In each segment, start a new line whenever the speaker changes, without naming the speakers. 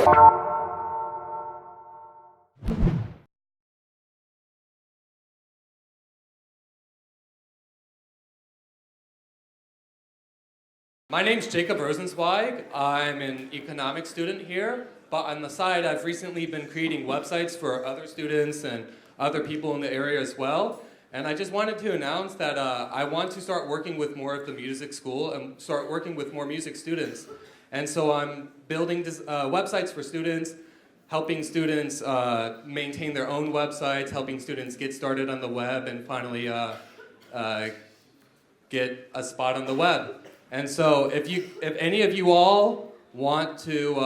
My name's Jacob Rosenzweig. I'm an economics student here, but on the side, I've recently been creating websites for other students and other people in the area as well. And I just wanted to announce that I want to start working with more of the music school and start working with more music students. And so I'm building websites for students, helping students maintain their own websites, helping students get started on the web, and finally get a spot on the web. And so if any of you all want to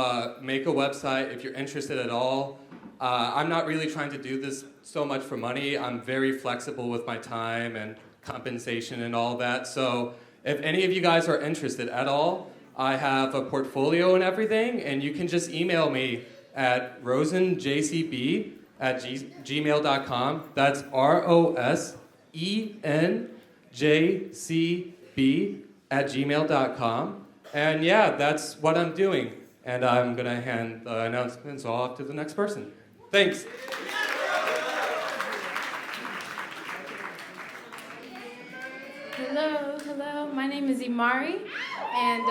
make a website, if you're interested at all, I'm not really trying to do this so much for money. I'm very flexible with my time and compensation and all that. So if any of you guys are interested at all, I have a portfolio and everything, and you can just email me at rosenjcb@gmail.com. That's rosenjcb@gmail.com. And yeah, that's what I'm doing. And I'm going to hand the announcements off to the next person. Thanks.
Hello. My name is Imari, and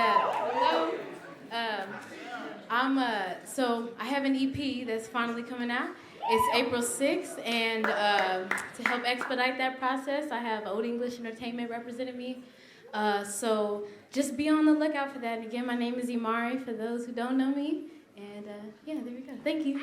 so I have an EP that's finally coming out. It's April 6th, and to help expedite that process, I have Old English Entertainment representing me. So just be on the lookout for that. And again, my name is Imari, for those who don't know me. And yeah, there we go. Thank you.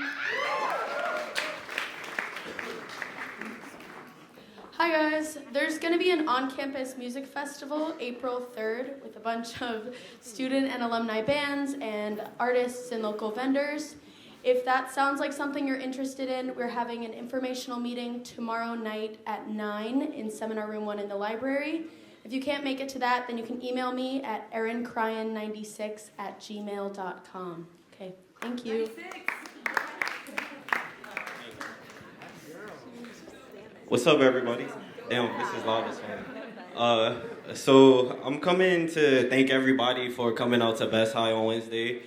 Hi guys, there's going to be an on-campus music festival April 3rd with a bunch of student and alumni bands and artists and local vendors. If that sounds like something you're interested in, we're having an informational meeting tomorrow night at 9 in Seminar Room 1 in the library. If you can't make it to that, then you can email me at erincrian96@gmail.com. Okay, thank you. 96.
What's up, everybody? Damn, this is loud as fuck. So I'm coming to thank everybody for coming out to Best High on Wednesday.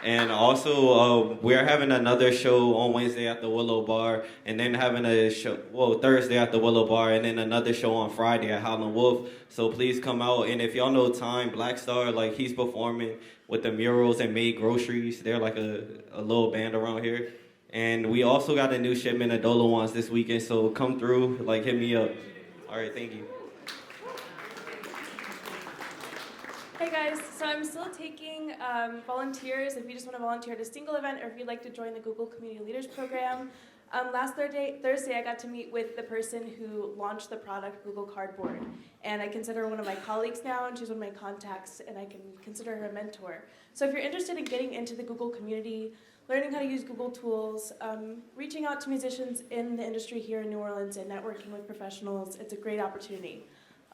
And also, we're having another show on Wednesday at the Willow Bar, and then having a show, Thursday at the Willow Bar, and then another show on Friday at Howlin' Wolf. So please come out. And if y'all know Time Black Star, like, he's performing with the Murals and Made Groceries. They're like a little band around here. And we also got a new shipment of Dolo Ones this weekend, so come through, like, hit me up. All right, thank you.
Hey guys, so I'm still taking volunteers if you just want to volunteer at a single event or if you'd like to join the Google Community Leaders Program. Last Thursday I got to meet with the person who launched the product, Google Cardboard. And I consider her one of my colleagues now, and she's one of my contacts, and I can consider her a mentor. So if you're interested in getting into the Google community, learning how to use Google tools, reaching out to musicians in the industry here in New Orleans and networking with professionals, it's a great opportunity.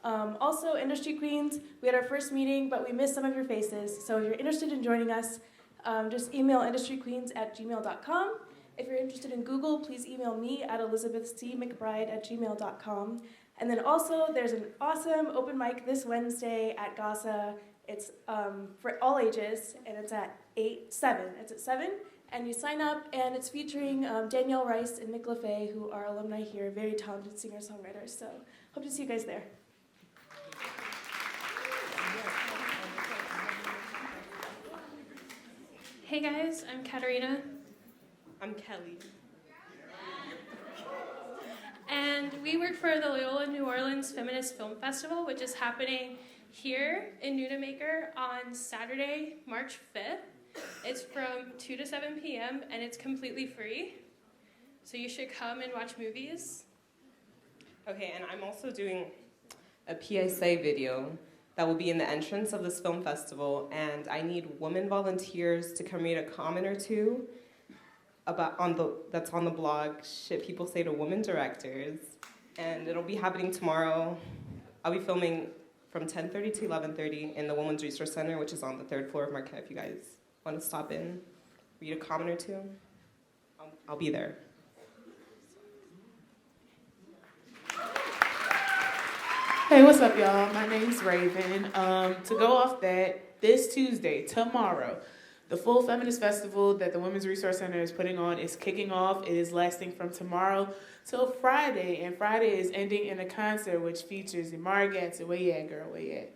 Also, Industry Queens, we had our first meeting, but we missed some of your faces. So if you're interested in joining us, just email industryqueens@gmail.com. If you're interested in Google, please email me at elizabethcmcbride@gmail.com. And then also, there's an awesome open mic this Wednesday at GASA. It's for all ages, and it's at 7. It's at 7, and you sign up, and it's featuring Danielle Rice and Nick LaFay, who are alumni here, very talented singer-songwriters. So hope to see you guys there.
Hey guys, I'm Katarina. I'm Kelly. And we work for the Loyola New Orleans Feminist Film Festival, which is happening here in Nunamaker on Saturday, March 5th. It's from 2 to 7 p.m. and it's completely free. So you should come and watch movies.
Okay, and I'm also doing a PSA video that will be in the entrance of this film festival, and I need women volunteers to come read a comment or two that's on the blog, Shit People Say to Women Directors, and it'll be happening tomorrow. I'll be filming from 10:30 to 11:30 in the Women's Resource Center, which is on the 3rd floor of Marquette. If you guys want to stop in, read a comment or two, I'll be there.
Hey, what's up, y'all? My name's Raven. To go off that, this Tuesday, tomorrow, The full Feminist Festival that the Women's Resource Center is putting on is kicking off. It is lasting from tomorrow till Friday, and Friday is ending in a concert which features Imari Gatson. Where you at, girl? Where you at?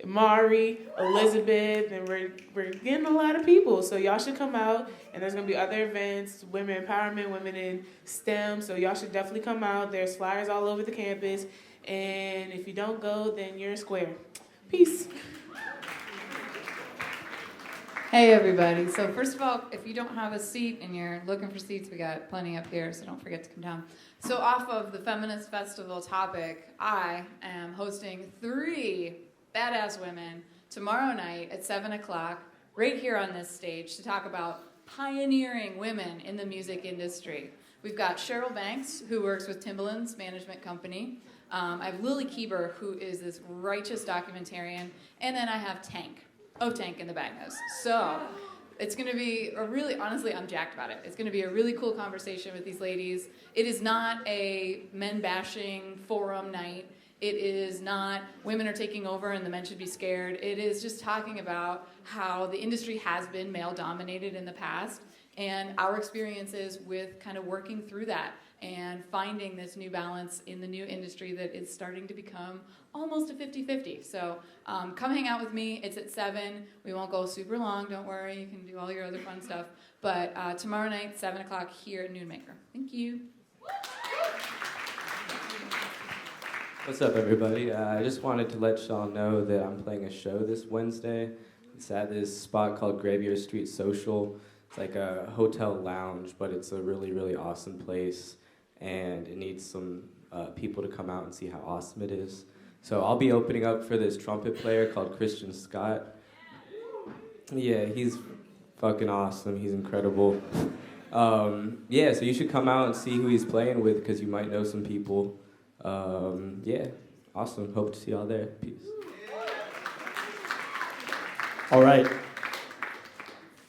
Imari, Elizabeth, and we're getting a lot of people. So y'all should come out, and there's gonna be other events, women empowerment, women in STEM. So y'all should definitely come out. There's flyers all over the campus, and if you don't go, then you're a square. Peace.
Hey everybody. So first of all, if you don't have a seat and you're looking for seats, we got plenty up here, so don't forget to come down. So off of the Feminist Festival topic, I am hosting 3 badass women tomorrow night at 7 o'clock right here on this stage to talk about pioneering women in the music industry. We've got Cheryl Banks, who works with Timbaland's management company. I have Lily Keeber, who is this righteous documentarian. And then I have Tank in the Bagnose. So it's going to be a really, honestly, I'm jacked about it. It's going to be a really cool conversation with these ladies. It is not a men-bashing forum night. It is not women are taking over and the men should be scared. It is just talking about how the industry has been male-dominated in the past and our experiences with kind of working through that and finding this new balance in the new industry that is starting to become almost a 50-50. So come hang out with me. It's at 7. We won't go super long. Don't worry. You can do all your other fun stuff. But tomorrow night, 7 o'clock here at Noonmaker. Thank you.
What's up, everybody? I just wanted to let y'all know that I'm playing a show this Wednesday. It's at this spot called Graveyard Street Social. It's like a hotel lounge, but it's a really, really awesome place. And it needs some people to come out and see how awesome it is. So I'll be opening up for this trumpet player called Christian Scott. Yeah, he's fucking awesome. He's incredible. Yeah, so you should come out and see who he's playing with because you might know some people. Yeah, awesome. Hope to see y'all there. Peace.
All right.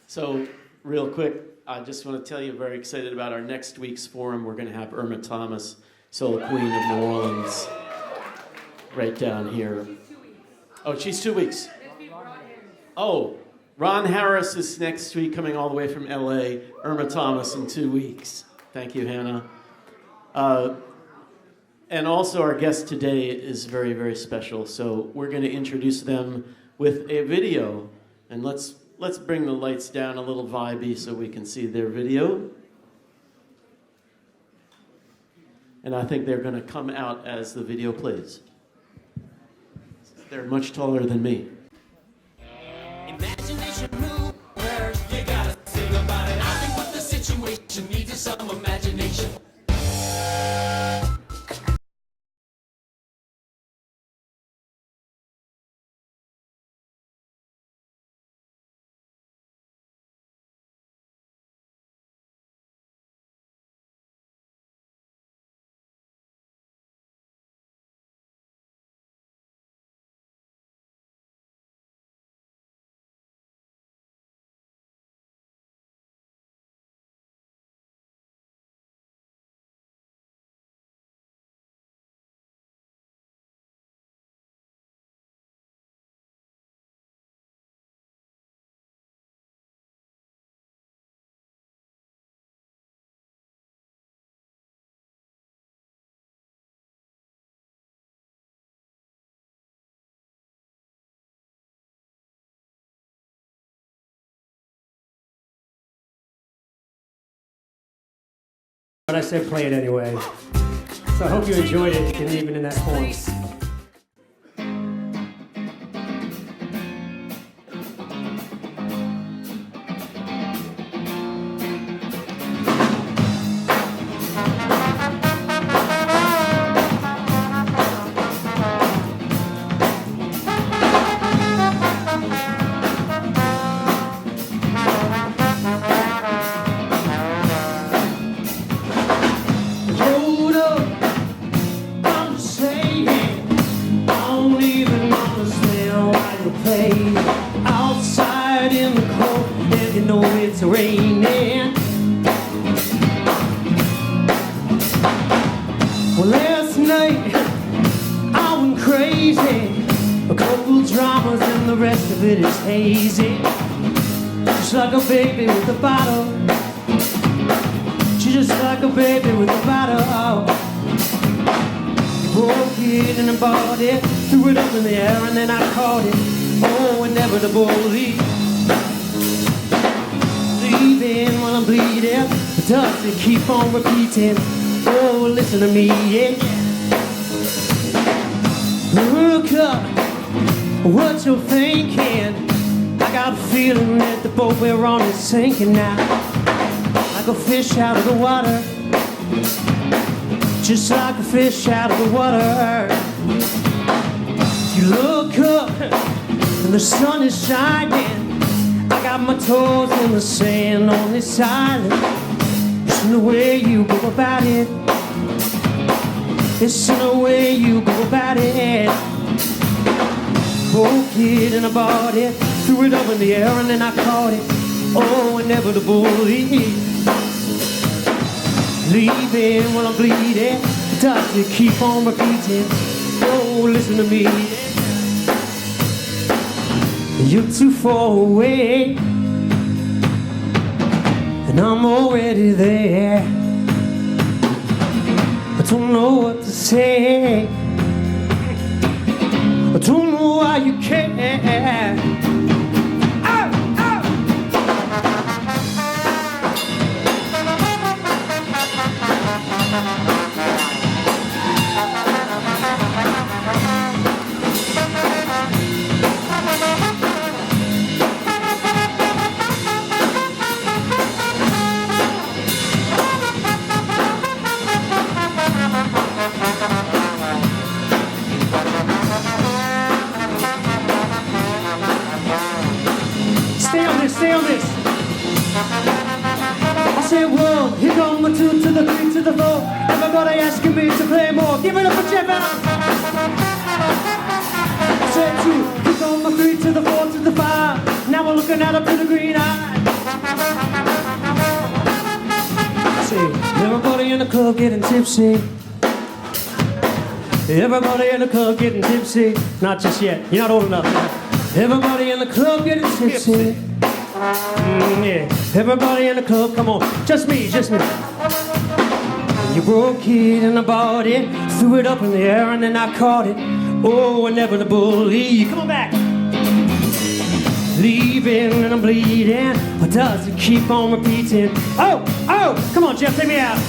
So real quick, I just want to tell you, I'm very excited about our next week's forum. We're going to have Irma Thomas, Soul Queen of New Orleans, right down here. Oh, she's 2 weeks. Oh, Ron Harris is next week, coming all the way from LA. Irma Thomas in 2 weeks. Thank you, Hannah. And also our guest today is very, very special. So we're going to introduce them with a video. And let's bring the lights down a little vibey so we can see their video. And I think they're going to come out as the video plays. They're much taller than me.
Imagination movers, you gotta sing about it. I think what the situation needs is some imagination.
But I said play it anyway. So I hope you enjoyed it, and even in that form. Just like a baby with a bottle. She's just like a baby with a bottle. You broke it in the body, threw it up in the air, and then I caught it. Oh, inevitably. Leaving while I'm bleeding, but does it keep on repeating? Oh, listen to me, yeah. Look up, what you're thinking. I got a feeling that the boat we're on is sinking now. Like a fish out of the water. Just like a fish out of the water. You look up and the sun is shining. I got my toes in the sand on this island. It's in the way you go about it. It's in the way you go about it. Broke it and I bought it, threw it up in the air and then I caught it. Oh, inevitably. Leaving while I'm bleeding, does it keep on repeating? Oh, listen to me. You're too far away, and I'm already there. I don't know what to say. I don't know why you care. Stay on this. I said 1, here come my 2 to the 3 to the 4. Everybody asking me to play more. Give it up for Jeff out. I said 2, here come my 3 to the 4 to the 5. Now we're looking at up to the green eye. I say everybody in the club getting tipsy. Everybody in the club getting tipsy. Not just yet. You're not old enough. Everybody in the club getting tipsy. Yeah, everybody in the club, come on, just me, just me. You broke it and I bought it, threw it up in the air and then I caught it. Oh, inevitably, come on back. Leaving and I'm bleeding, but does it keep on repeating? Oh, come on, Jeff, take me out.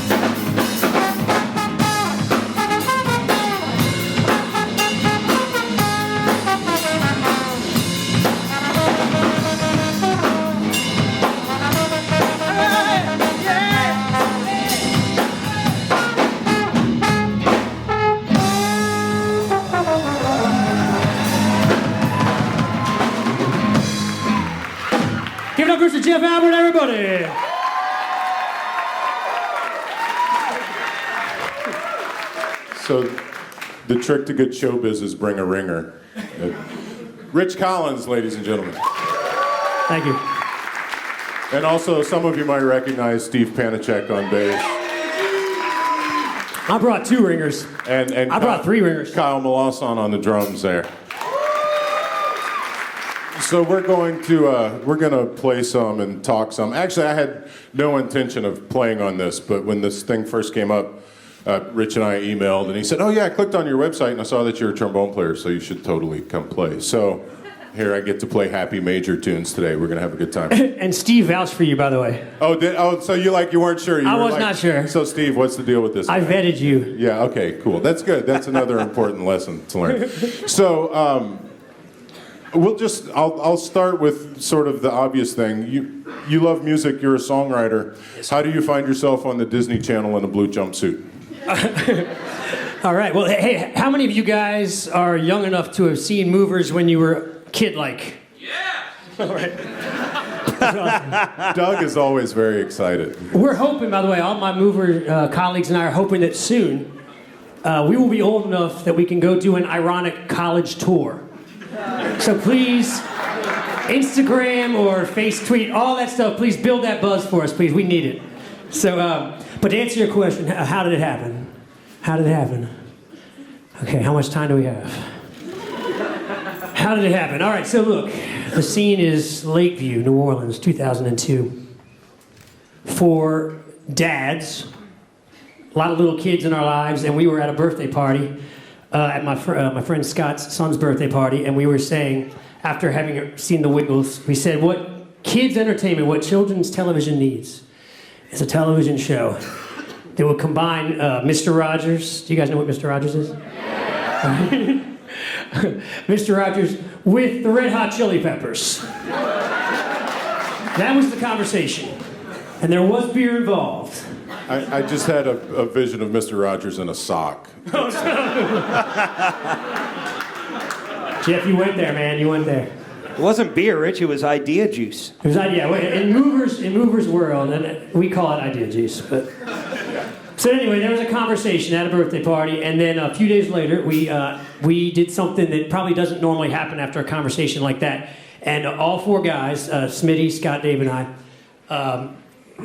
Give it up for Jeff Albert, everybody.
So, the trick to good showbiz is bring a ringer. Rich Collins, ladies and gentlemen.
Thank you.
And also, some of you might recognize Steve Panacek on bass.
I brought 2 ringers.
And
I brought 3 ringers.
Kyle Melason on the drums there. So we're going to play some and talk some. Actually, I had no intention of playing on this, but when this thing first came up, Rich and I emailed, and he said, "Oh yeah, I clicked on your website and I saw that you're a trombone player, so you should totally come play." So here I get to play happy major tunes today. We're gonna have a good time.
And Steve vouched for you, by the way.
So you weren't sure?
I was not sure.
So Steve, what's the deal with this?
I vetted you.
Yeah. Okay. Cool. That's good. That's another important lesson to learn. So. I'll start with sort of the obvious thing. You love music, you're a songwriter. How do you find yourself on the Disney Channel in a blue jumpsuit?
All right, well, hey, how many of you guys are young enough to have seen Movers when you were kid-like? Yeah! All right. Awesome.
Doug is always very excited.
We're hoping, by the way, all my Mover colleagues and I are hoping that soon we will be old enough that we can go do an ironic college tour. So please, Instagram or face tweet, all that stuff, please build that buzz for us, please. We need it. So, but to answer your question, how did it happen? How did it happen? Okay, how much time do we have? How did it happen? All right, so look, the scene is Lakeview, New Orleans, 2002. For dads, a lot of little kids in our lives, and we were at a birthday party at my friend Scott's son's birthday party, and we were saying, after having seen The Wiggles, we said, what kids' entertainment, what children's television needs is a television show that will combine Mr. Rogers. Do you guys know what Mr. Rogers is? Mr. Rogers with the Red Hot Chili Peppers. That was the conversation. And there was beer involved.
I just had a vision of Mr. Rogers in a sock.
Oh, no. Jeff, you went there, man. You went there.
It wasn't beer, Rich. It was idea juice.
It was idea. In Movers world, and we call it idea juice. But so anyway, there was a conversation at a birthday party, and then a few days later, we did something that probably doesn't normally happen after a conversation like that. And all four guys, Smitty, Scott, Dave, and I,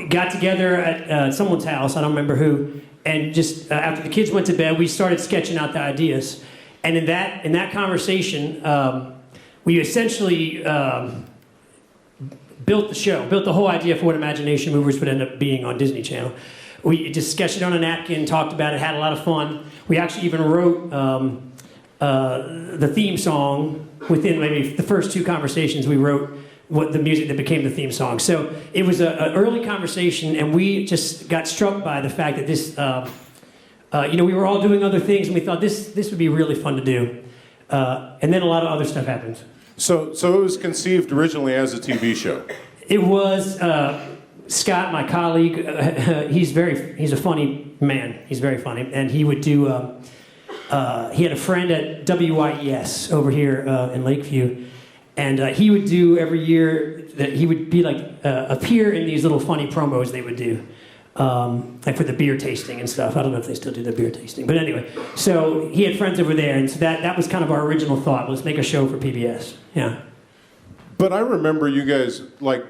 got together at someone's house. I don't remember who. And just after the kids went to bed, we started sketching out the ideas. And in that conversation, we essentially built the show, built the whole idea for what Imagination Movers would end up being on Disney Channel. We just sketched it on a napkin, talked about it, had a lot of fun. We actually even wrote the theme song within maybe the first two conversations. We wrote the music that became the theme song. So it was an early conversation, and we just got struck by the fact that this, we were all doing other things, and we thought this would be really fun to do. And then a lot of other stuff happened.
So it was conceived originally as a TV show.
It was Scott, my colleague. He's a funny man. He's very funny, and he would do. He had a friend at WYES over here in Lakeview, and he would do every year that he would be like appear in these little funny promos they would do. Like for the beer tasting and stuff. I don't know if they still do the beer tasting. But anyway, so he had friends over there, and so that was kind of our original thought. Let's make a show for PBS. Yeah.
But I remember you guys, like,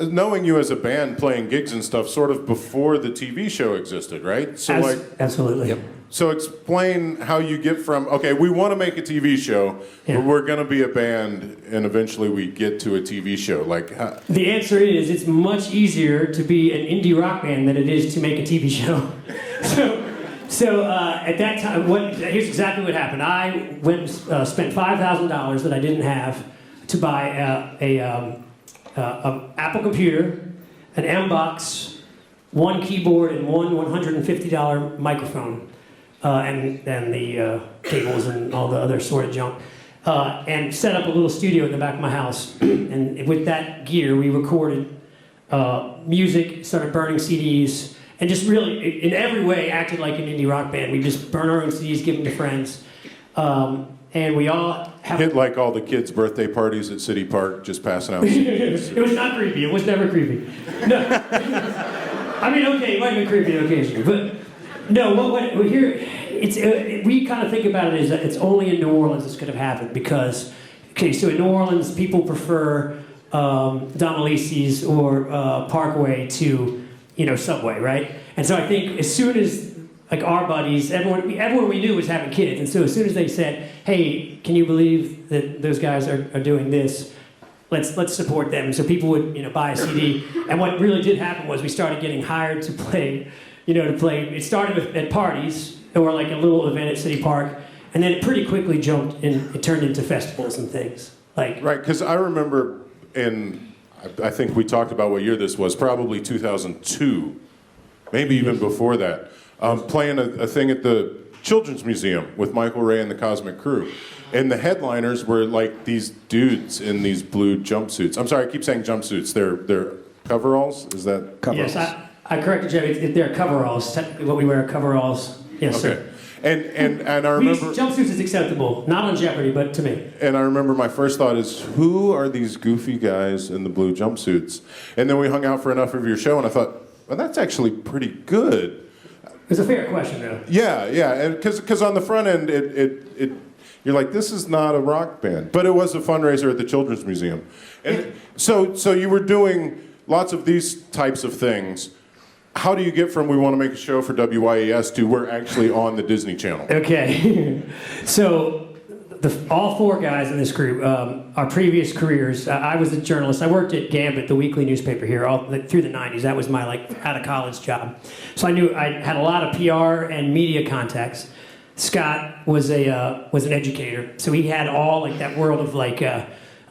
knowing you as a band playing gigs and stuff sort of before the TV show existed, right? So
absolutely. Yep.
So explain how you get from, okay, we want to make a TV show, but we're going to be a band, and eventually we get to a TV show. Like,
the answer is it's much easier to be an indie rock band than it is to make a TV show. So at that time, here's exactly what happened. I went and spent $5,000 that I didn't have to buy an Apple computer, an M-Box, one keyboard, and one $150 microphone. And the cables and all the other sort of junk, and set up a little studio in the back of my house. And with that gear, we recorded music, started burning CDs, and just really, in every way, acted like an indie rock band. We just burn our own CDs, give them to friends, and we all
hit like all the kids' birthday parties at City Park, just passing out CDs.
It was not creepy. It was never creepy. No, I mean, okay, it might have been creepy occasionally, but. No, what here, we kind of think about it as that it's only in New Orleans this could have happened because, okay, so in New Orleans, people prefer Domalices or Parkway to, Subway, right? And so I think as soon as, like, our buddies, everyone we knew was having kids, and so as soon as they said, hey, can you believe that those guys are doing this? Let's support them. So people would, buy a CD, and what really did happen was we started getting hired to play. It started at parties, or like a little event at City Park, and then it pretty quickly it turned into festivals and things. Right,
because I remember I think we talked about what year this was, probably 2002, maybe even before that, playing a thing at the Children's Museum with Michael Ray and the Cosmic Crew. And the headliners were like these dudes in these blue jumpsuits. I'm sorry, I keep saying jumpsuits. They're coveralls? Is that coveralls?
Yes, I corrected you. They're coveralls. Technically, what we wear are coveralls. Yes, sir.
And I remember
jumpsuits is acceptable, not on Jeopardy, but to me.
And I remember my first thought is, who are these goofy guys in the blue jumpsuits? And then we hung out for enough of your show, and I thought, well, that's actually pretty good.
It's a fair question, though.
Yeah, and because on the front end, you're like, this is not a rock band, but it was a fundraiser at the Children's Museum, and so you were doing lots of these types of things. How do you get from we want to make a show for WYES to we're actually on the Disney Channel?
Okay, so all four guys in this group, our previous careers, I was a journalist. I worked at Gambit, the weekly newspaper here, through the 90s. That was my out of college job. So I knew I had a lot of PR and media contacts. Scott was an educator, so he had all that world of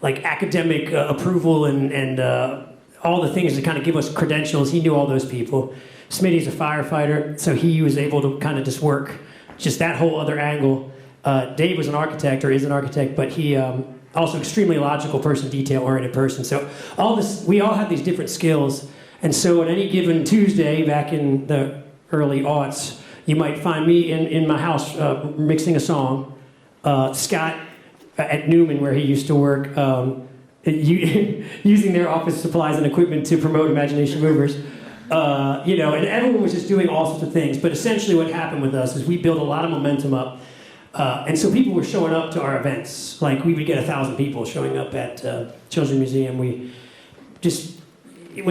academic approval and all the things that kind of give us credentials. He knew all those people. Smitty's a firefighter, so he was able to kind of just work just that whole other angle. Dave was an architect, or is an architect, but he also extremely logical person, detail-oriented person. So we all have these different skills, and so on any given Tuesday back in the early aughts, you might find me in my house mixing a song. Scott at Newman, where he used to work, using their office supplies and equipment to promote Imagination Movers. And everyone was just doing all sorts of things. But essentially what happened with us is we built a lot of momentum up. And so people were showing up to our events. We would get 1,000 people showing up at Children's Museum. When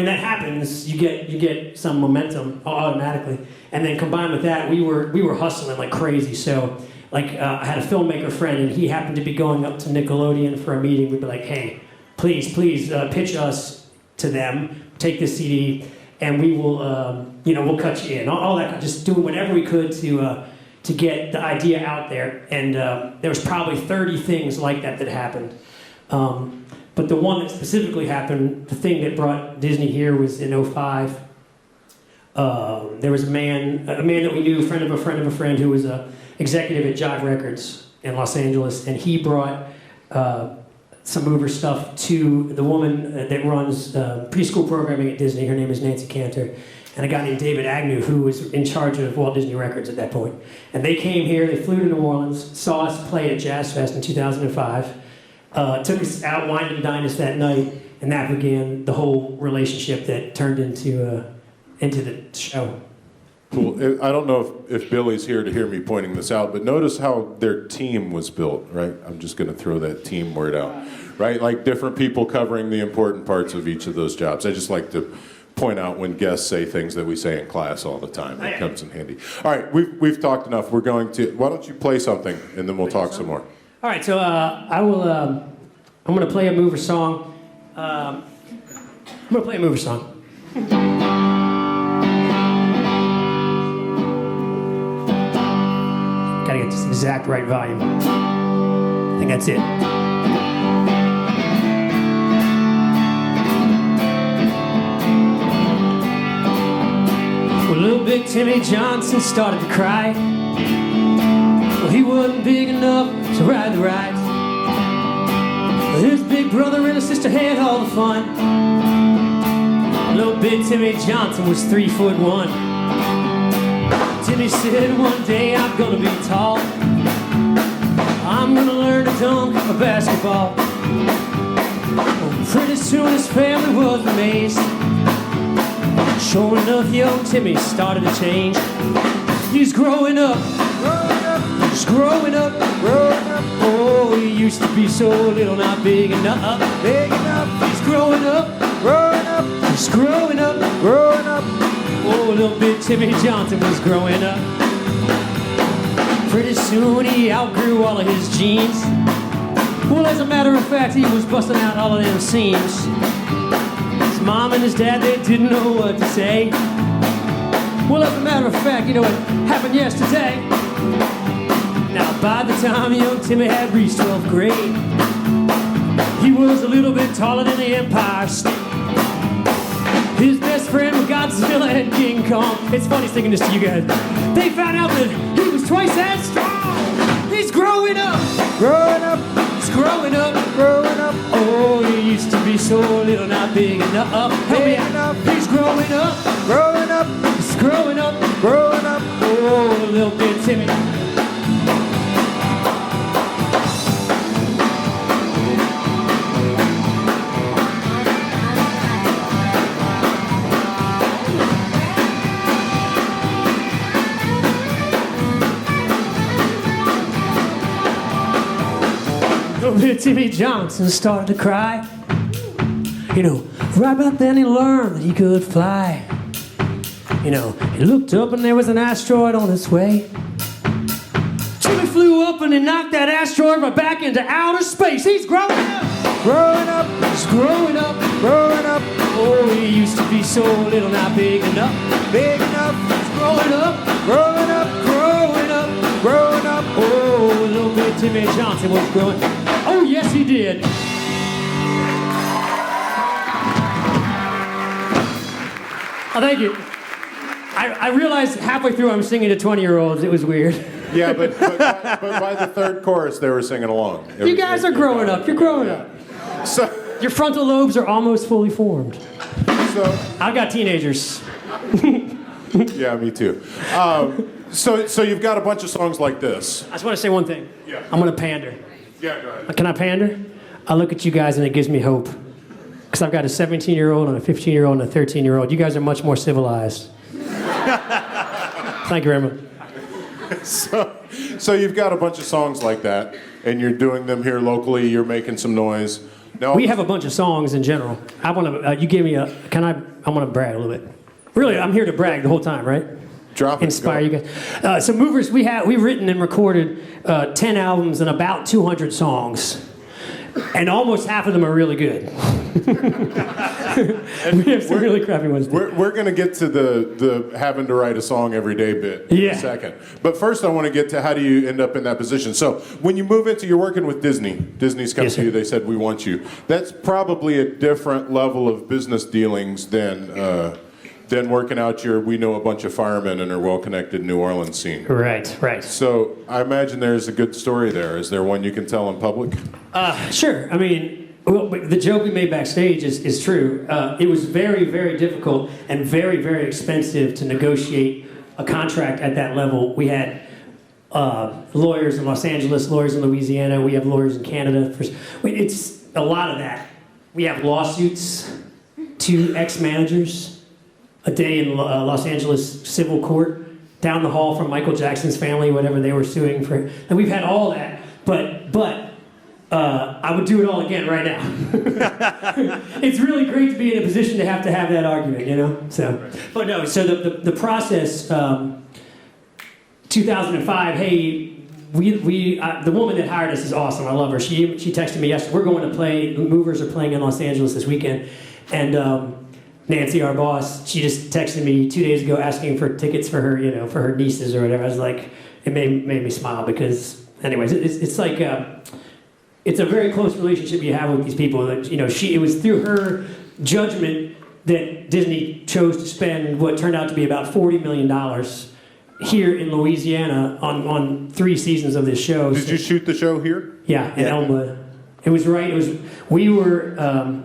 that happens, you get some momentum automatically. And then combined with that, we were hustling like crazy. So I had a filmmaker friend, and he happened to be going up to Nickelodeon for a meeting. We'd be like, hey, please pitch us to them, take this CD, and we will, we'll cut you in. All that, just doing whatever we could to get the idea out there. And there was probably 30 things like that happened. But the one that specifically happened, the thing that brought Disney here was in 2005. There was a man that we knew, a friend of a friend of a friend, who was an executive at Jive Records in Los Angeles, and he brought some mover stuff to the woman that runs preschool programming at Disney. Her name is Nancy Cantor, and a guy named David Agnew, who was in charge of Walt Disney Records at that point. And they came here, they flew to New Orleans, saw us play at Jazz Fest in 2005, took us out, wined and dined us that night, and that began the whole relationship that turned into the show.
Cool. I don't know if Billy's here to hear me pointing this out, but notice how their team was built, right? I'm just going to throw that team word out, right? Like different people covering the important parts of each of those jobs. I just like to point out when guests say things that we say in class all the time. That comes in handy. All right, we've talked enough. Why don't you play something, and then we'll talk some more.
All right, so I'm going to play a mover song. I'm going to play a mover song. Gotta get this exact right volume. I think that's it. Well, little big Timmy Johnson started to cry. Well, he wasn't big enough to ride the rides. But his big brother and his sister had all the fun. Little big Timmy Johnson was 3'1". Timmy said, one day I'm gonna be tall. I'm gonna learn to dunk a basketball. Well, pretty soon his family was amazed. Sure enough, young Timmy started to change. He's growing up. He's growing up. Oh, he used to be so little, not big enough. He's growing up. He's growing up. Oh, little bit Timmy Johnson was growing up. Pretty soon he outgrew all of his jeans. Well, as a matter of fact, he was busting out all of them seams. His mom and his dad, they didn't know what to say. Well, as a matter of fact, you know what happened yesterday? Now, by the time young Timmy had reached 12th grade, he was a little bit taller than the Empire State. His best friend was Godzilla and King Kong. It's funny singing this to you guys. They found out that he was twice as strong. He's growing up. He's growing up. Oh, he used to be so little, not big enough. Help me out. He's growing up. He's growing up. Oh, little bit Timmy. Timmy Johnson started to cry. You know, right about then he learned that he could fly. You know, he looked up and there was an asteroid on its way. Jimmy flew up and he knocked that asteroid right back into outer space. He's growing up. Growing up. He's growing up. Growing up. Oh, he used to be so little, now big enough. Big enough. He's growing up. Growing up. Growing up. Growing up. Oh, little bit Timmy Johnson was growing. Oh, yes, he did. Oh, thank you. I realized halfway through I'm singing to 20-year-olds. It was weird.
Yeah, but by the third chorus, they were singing along.
You guys are growing up. You're growing up.
So
your frontal lobes are almost fully formed.
So
I've got teenagers.
Yeah, me too. So you've got a bunch of songs like this.
I just want to say one thing.
Yeah.
I'm going to pander.
Yeah, go ahead.
Can I pander? I look at you guys and it gives me hope. Because I've got a 17-year-old and a 15-year-old and a 13-year-old. You guys are much more civilized. Thank you very much.
So you've got a bunch of songs like that, and you're doing them here locally. You're making some noise. Now,
we have a bunch of songs in general. I want to. You gave me a. Can I? I want to brag a little bit. Really, I'm here to brag the whole time, right?
Drop it.
Inspire you guys. So Movers, we've written and recorded 10 albums and about 200 songs, and almost half of them are really good. We have some really crappy ones.
We're going to get to the having to write a song every day bit in a second. But first I want to get to how do you end up in that position. So when you move into, you're working with Disney. Disney's come to you, they said, we want you. That's probably a different level of business dealings than working out your, we know a bunch of firemen and are well-connected New Orleans scene.
Right, right.
So I imagine there's a good story there. Is there one you can tell in public?
Sure. I mean, well, the joke we made backstage is true. It was very, very difficult and very, very expensive to negotiate a contract at that level. We had lawyers in Los Angeles, lawyers in Louisiana. We have lawyers in Canada. It's a lot of that. We have lawsuits, 2 ex-managers, a day in Los Angeles civil court, down the hall from Michael Jackson's family, whatever they were suing for. And we've had all that, but I would do it all again right now. It's really great to be in a position to have that argument, you know? So, but no, so the process, 2005, hey, the woman that hired us is awesome. I love her. She texted me yesterday. We're going to play, the Movers are playing in Los Angeles this weekend. And Nancy, our boss, she just texted me 2 days ago asking for tickets for her, you know, for her nieces or whatever. I was like, it made me smile because, anyways, it's like, it's a very close relationship you have with these people. That, you know, it was through her judgment that Disney chose to spend what turned out to be about $40 million here in Louisiana on 3 seasons of this show.
Did you shoot the show here?
Yeah, in Elmwood. It was right. We were.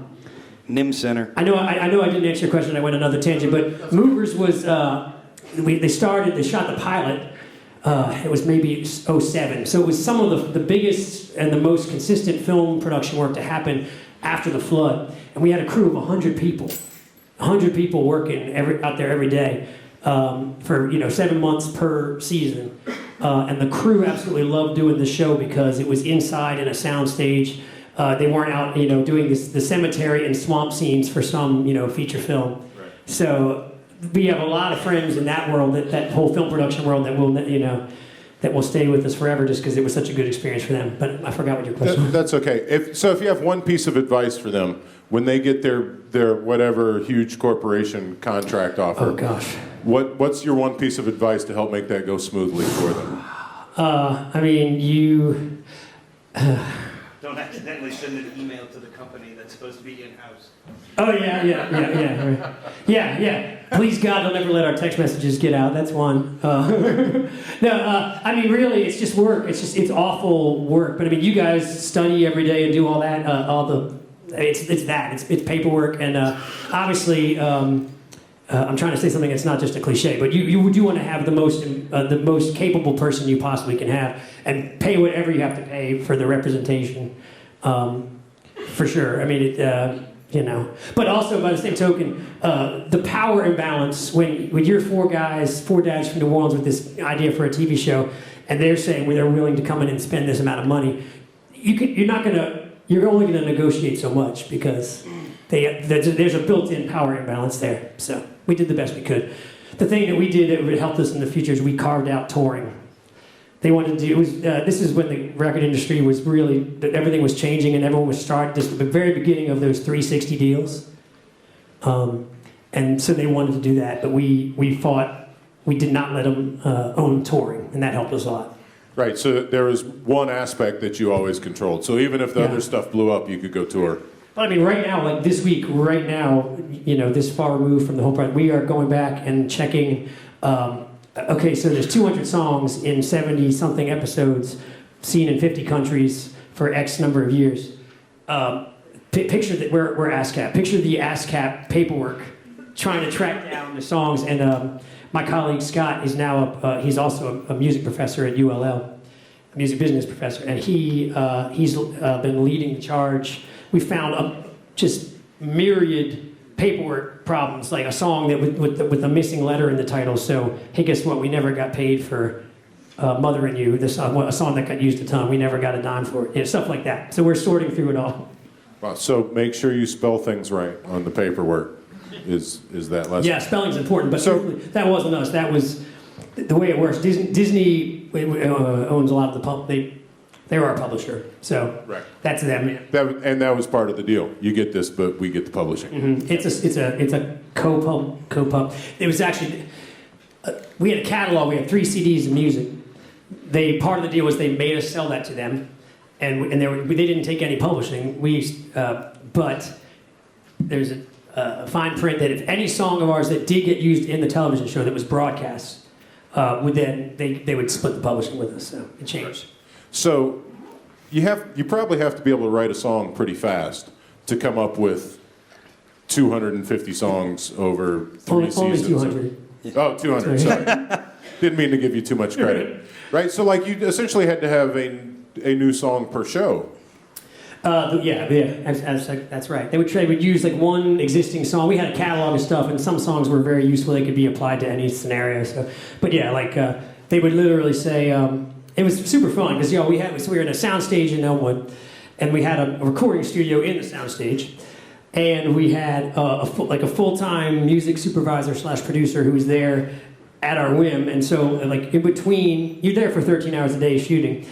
NIM Center.
I know I didn't answer your question. I went another tangent, but Movers was. They shot the pilot. It was maybe 2007. So it was some of the biggest and the most consistent film production work to happen after the flood. And we had a crew of 100 people. 100 people working out there every day for 7 months per season. And the crew absolutely loved doing the show because it was inside in a sound stage. They weren't out, doing the cemetery and swamp scenes for some, feature film. Right. So we have a lot of friends in that world, that whole film production world, that will stay with us forever, just because it was such a good experience for them. But I forgot what your question was.
That's okay. If you have one piece of advice for them when they get their whatever huge corporation contract offer.
Oh gosh.
What's your one piece of advice to help make that go smoothly for them?
You.
Don't accidentally send an email to the company that's supposed to be in-house.
Oh, yeah. Yeah. Please, God, don't ever let our text messages get out. That's one. Really, it's just work. It's awful work. But, you guys study every day and do all that. It's paperwork. And obviously, I'm trying to say something that's not just a cliche, but you do want to have the most capable person you possibly can have and pay whatever you have to pay for the representation, for sure. But also by the same token, the power imbalance when you're 4 dads from New Orleans with this idea for a TV show, and they're saying they're willing to come in and spend this amount of money, you're only going to negotiate so much because there's a built-in power imbalance there. So we did the best we could. The thing that we did that would help us in the future is we carved out touring. They wanted to do, this is when the record industry was really, everything was changing and everyone was starting, just at the very beginning of those 360 deals. And so they wanted to do that, but we fought, we did not let them own touring, and that helped us a lot.
Right, so there was one aspect that you always controlled. So even if the other stuff blew up, you could go tour.
But I mean, right now, like this week, right now, this far removed from the whole project, we are going back and checking. Okay, so there's 200 songs in 70-something episodes, seen in 50 countries for X number of years. Picture that we're ASCAP. Picture the ASCAP paperwork, trying to track down the songs. And my colleague Scott is now he's also a music professor at ULL, a music business professor, and he's been leading the charge. We found just myriad paperwork problems, like a song that with a missing letter in the title. So, hey, guess what? We never got paid for "Mother and You," a song that got used a ton. We never got a dime for it. Stuff like that. So we're sorting through it all.
Wow, so make sure you spell things right on the paperwork. Is that lesson?
Yeah, spelling's important, but that wasn't us. That was the way it works. Disney owns a lot of the public. They were our publisher, so that's them.
That was part of the deal. You get this, but we get the publishing.
Mm-hmm. It's a co-pub. It was actually we had a catalog. We had 3 CDs of music. Part of the deal was they made us sell that to them, and they didn't take any publishing. But there's a fine print that if any song of ours that did get used in the television show that was broadcast, they would split the publishing with us. So it changed.
So you probably have to be able to write a song pretty fast to come up with 250 songs over 3 seasons.
Only 200.
Oh, 200, sorry. Didn't mean to give you too much credit. Right, so like you essentially had to have a new song per show.
That's right. They would use like one existing song. We had a catalog of stuff, and some songs were very useful. They could be applied to any scenario. So, but yeah, like they would literally say, it was super fun because we were in a soundstage in Elmwood, and we had a recording studio in the soundstage, and we had a full-time music supervisor / producer who was there at our whim. And so like in between, you're there for 13 hours a day shooting.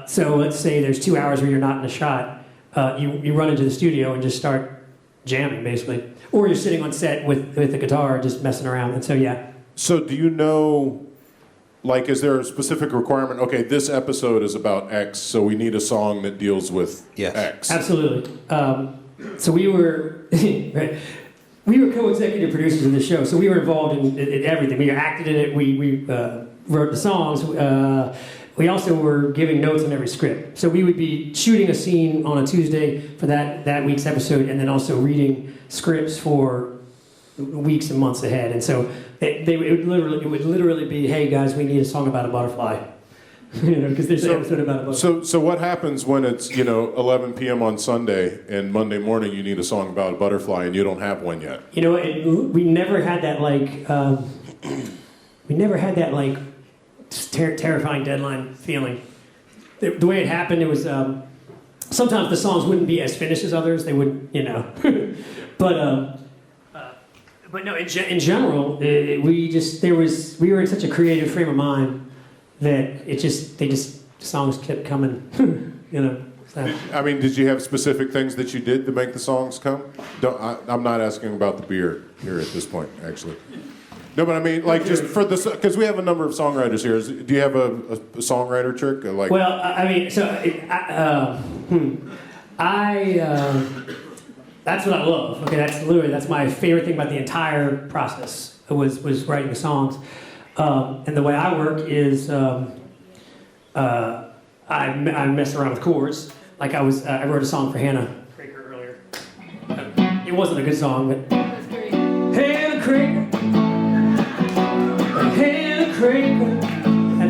So let's say there's 2 hours where you're not in a shot. You run into the studio and just start jamming, basically. Or you're sitting on set with the guitar just messing around. And so, yeah.
So do you know, like, is there a specific requirement? Okay, this episode is about X, so we need a song that deals with X.
Absolutely. So we were... right. We were co-executive producers of the show, so we were involved in everything. We acted in it. We wrote the songs. We also were giving notes on every script. So we would be shooting a scene on a Tuesday for that week's episode, and then also reading scripts for weeks and months ahead. And so it would literally be, hey guys, we need a song about a butterfly. Because there's an episode about a butterfly.
So what happens when it's 11 p.m. on Sunday and Monday morning you need a song about a butterfly and you don't have one yet?
We never had that terrifying deadline feeling. The way it happened, it was sometimes the songs wouldn't be as finished as others. They wouldn't, but no. In general, we were in such a creative frame of mind that songs kept coming. So.
I mean, did you have specific things that you did to make the songs come? I'm not asking about the beer here at this point, actually. No, but I mean, like, just for this, because we have a number of songwriters here. Do you have a songwriter trick?
Well, I mean, so that's what I love. Okay, that's my favorite thing about the entire process was writing the songs. And the way I work is I mess around with chords. Like I wrote a song for Hannah Craker earlier. It wasn't a good song, but Hannah Craker.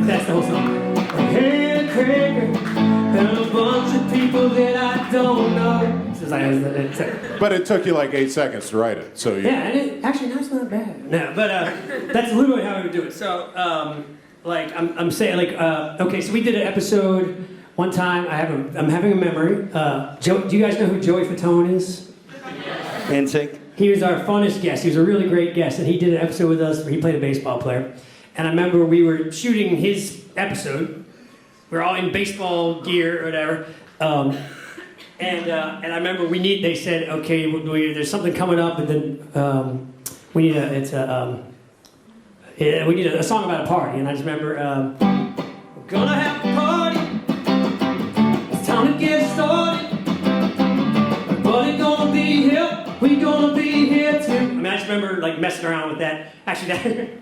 That's the whole song. Hannah Craker and a bunch of people that I don't know.
But it took you like 8 seconds to write it, so
and actually that's not bad. No, but that's literally how I would do it. So, I'm saying, okay, so we did an episode one time. I'm having a memory. Do you guys know who Joey Fatone is?
NSYNC.
He was our funnest guest. He was a really great guest, and he did an episode with us where he played a baseball player. And I remember we were shooting his episode. We're all in baseball gear or whatever. And I remember they said, okay, there's something coming up, and then we need a song about a party. And I just remember, we're gonna have a party. It's time to get started. Everybody gonna be here. We gonna be here too. I mean, I just remember like messing around with that. Actually,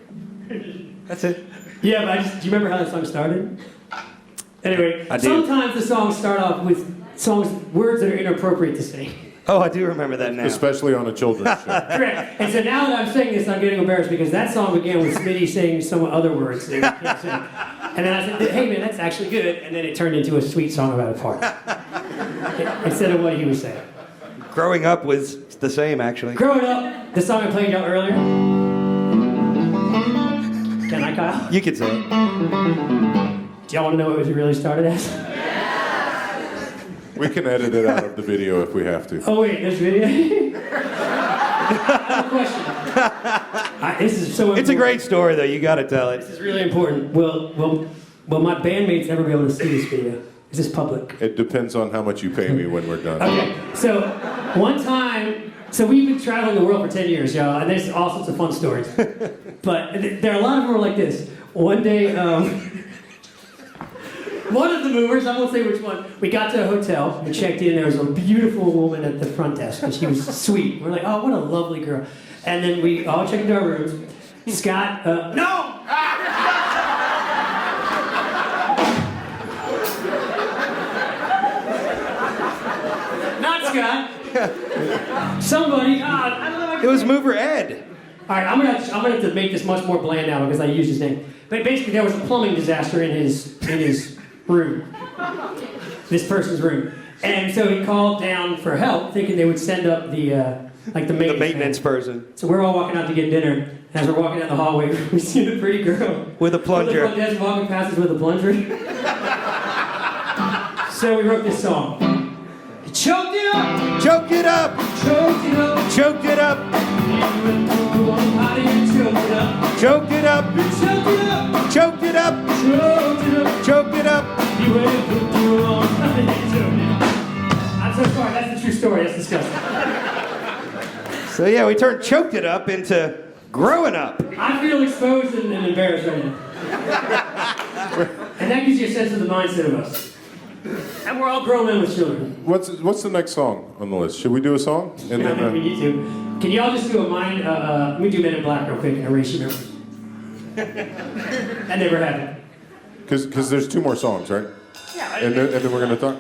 that's it. Yeah, but do you remember how that song started? Anyway, sometimes the songs start off with words that are inappropriate to sing.
Oh, I do remember that now.
Especially on a children's show.
Correct. And so now that I'm saying this, I'm getting embarrassed because that song began with Smitty saying some other words that he can't sing. And then I said, hey man, that's actually good. And then it turned into a sweet song about a party. Instead of what he was saying.
Growing up was the same, actually.
Growing up, the song I played y'all earlier. Can I, Kyle?
You could say it.
Do y'all want to know what it really started as?
We can edit it out of the video if we have to.
Oh wait, there's video? I have a question. This is so important.
It's a great story, though. You got to tell it.
This is really important. Will my bandmates ever be able to see this video? Is this public?
It depends on how much you pay me when we're done.
Okay, so one time, so we've been traveling the world for 10 years, y'all, and there's all sorts of fun stories. But there are a lot of them are like this. One day, one of the movers, I won't say which one, we got to a hotel, we checked in, there was a beautiful woman at the front desk, and she was sweet. We're like, oh, what a lovely girl. And then we all checked into our rooms. Scott, no! Not Scott. Somebody, I don't know.
It was mover Ed.
All right, I'm gonna have to make this much more bland now because I used his name. But basically, there was a plumbing disaster in his room, this person's room, and so he called down for help, thinking they would send up the maintenance
person.
So we're all walking out to get dinner. And as we're walking down the hallway, we see the pretty girl
with a plunger.
With the walking past us with a plunger. So we wrote this song. Choke it up.
Choke it up.
Choke it up.
Choke it up. Choke it up. Choke it up. Choke it up.
I'm so sorry, that's the true story, that's disgusting.
So yeah, we turned choked it up into growing up.
I feel exposed and embarrassed right now. And that gives you a sense of the mindset of us. And we're all grown men with children.
What's the next song on the list? Should we do a song? And
I think we need to. Can you all just do a mind, let me do Men in Black real quick and erase your memory. I never had it.
Because there's 2 more songs, right?
Yeah.
And then we're going to talk?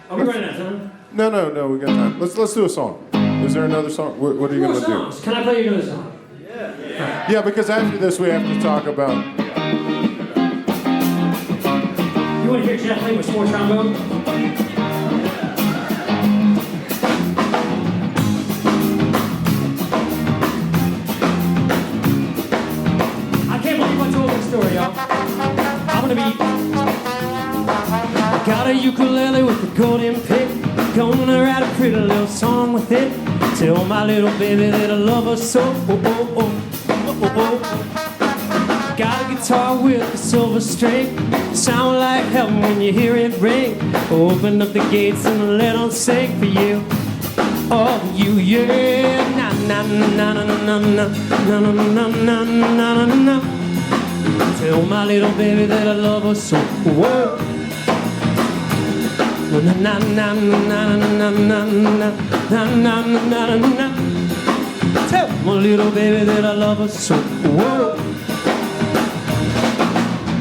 Are we running out of time?
No, we got time. Let's do a song. Is there another song? What are you going to do?
Can I play you another song?
Yeah, because after this we have to talk about...
You want to hear Jeff play with more trombone? I can't believe I told this story, y'all. I'm gonna be... Got a ukulele with a golden pick. Gonna write a pretty little song with it. Tell my little baby that I love her so. Got a guitar with a silver string. Sound like heaven when you hear it ring. Open up the gates and let them sing for you. Oh, you, yeah. Na na na na na na na na na na na na na. Tell my little baby that I love her so. Whoa. Na na na na na na na na na na na. Tell my little baby that I love her so. Whoa.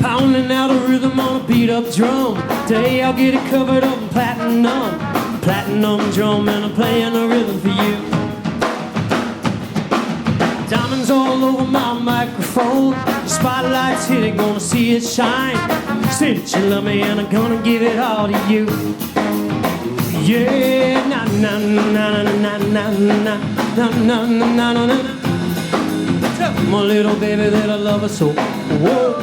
Pounding out a rhythm on a beat up drum. Today I'll get it covered up in platinum drum, and I'm playing a rhythm for you. Diamonds all over my microphone. Spotlights hit it, gonna see it shine. Say that you love me and I'm gonna give it all to you. Yeah, na na na na na na na na na na na na. Tell my little baby that I love her so. Whoa.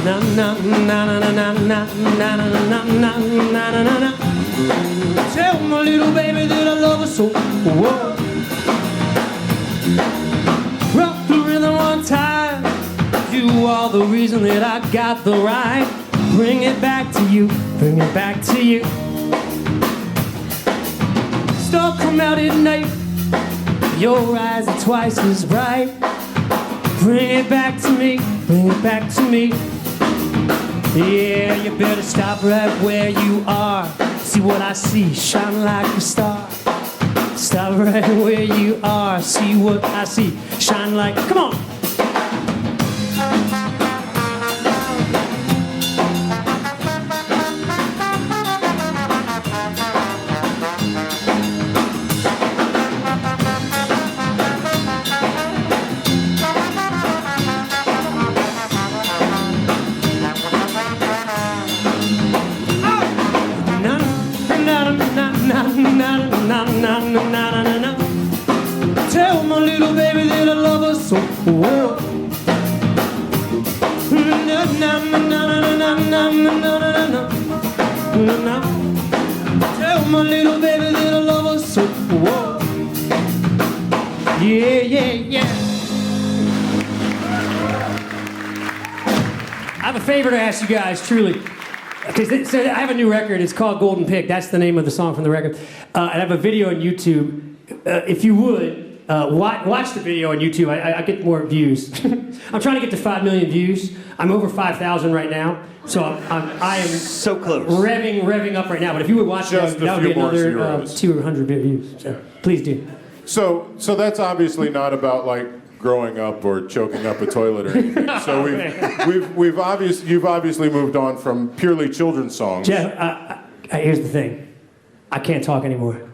Na na na na na na na na na na na na na. Tell my little baby that I love her so. Whoa. Rock the rhythm one time. You you are the reason that I got the right. Bring it back to you, bring it back to you. Star come out at night, your eyes are twice as bright. Bring it back to me, bring it back to me. Yeah, you better stop right where you are. See what I see, shine like a star. Stop right where you are, see what I see, shine like, come on. Tell my little baby that I love her so well. Tell my little baby that I love her so well. Yeah, yeah, yeah. I have a favor to ask you guys, truly. Okay, so I have a new record. It's called Golden Pig. That's the name of the song from the record. And I have a video on YouTube. If you would, watch the video on YouTube. I get more views. I'm trying to get to 5 million views. I'm over 5,000 right now. So I am
so close.
Revving up right now. But if you would watch that would be another 200 views. So please do.
So that's obviously not about like growing up or choking up a toilet or anything. So you've obviously moved on from purely children's songs.
Jeff, here's the thing. I can't talk anymore.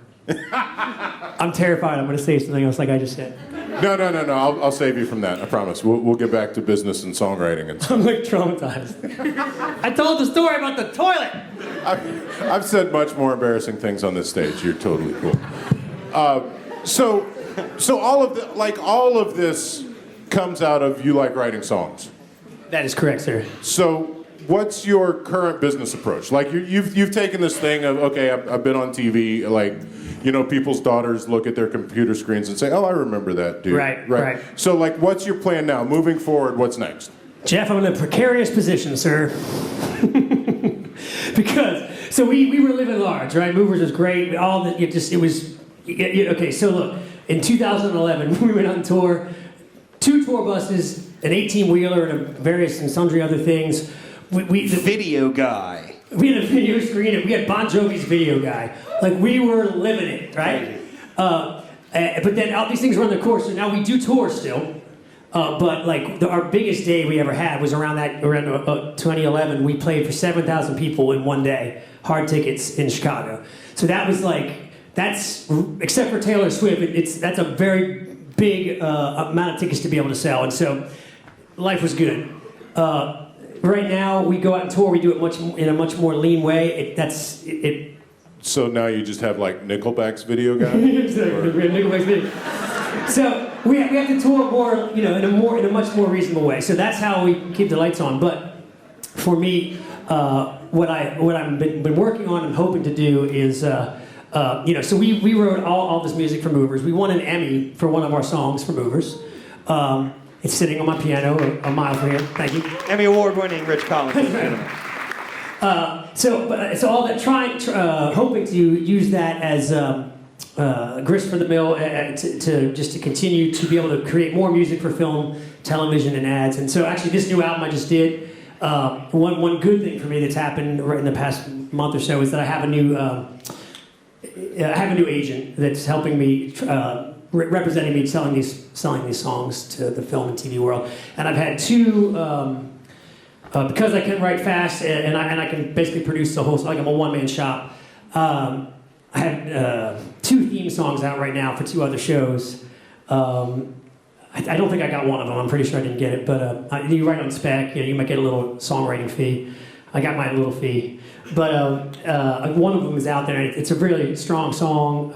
I'm terrified I'm going to say something else like I just said.
No. I'll save you from that. I promise. We'll get back to business and songwriting and stuff.
I'm like traumatized. I told the story about the toilet.
I've said much more embarrassing things on this stage. You're totally cool. So all of this comes out of you like writing songs.
That is correct, sir.
So what's your current business approach? Like you've taken this thing of, okay, I've been on TV, like, you know, people's daughters look at their computer screens and say, oh, I remember that dude.
Right.
So like, what's your plan now? Moving forward, what's next?
Jeff, I'm in a precarious position, sir. Because, so we were living large, right? Movers was great. Okay, so look, in 2011, we went on tour, 2 tour buses, an 18-wheeler, and various and sundry other things.
Video guy.
We had a video screen, and we had Bon Jovi's Video Guy. Like, we were living it, right? But then all these things run their course, so now we do tour still. But like our biggest day we ever had was around 2011. We played for 7,000 people in one day, hard tickets in Chicago. So that was like, that's, except for Taylor Swift, that's a very big amount of tickets to be able to sell. And so life was good. Right now we go out and tour. We do it in a much more lean way.
So now you just have like Nickelback's Video Guy?
Exactly. We have Nickelback's Video. So we have to tour more, you know, in a much more reasonable way. So that's how we keep the lights on. But for me, what I've been working on and hoping to do is, so we wrote all this music for Movers. We won an Emmy for one of our songs for Movers. It's sitting on my piano a mile from here. Thank you.
Emmy Award-winning Rich Collins.
So all that hoping to use that as grist for the mill to continue to be able to create more music for film, television, and ads. And so actually this new album I just did, one good thing for me that's happened right in the past month or so is that I have a new agent that's helping me, representing me, selling these songs to the film and TV world. And I've had 2, because I can write fast and I can basically produce the whole song, like I'm a one-man shop. I have 2 theme songs out right now for 2 other shows. I don't think I got one of them. I'm pretty sure I didn't get it, but you write on spec. You might get a little songwriting fee. I got my little fee, but one of them is out there. It's a really strong song,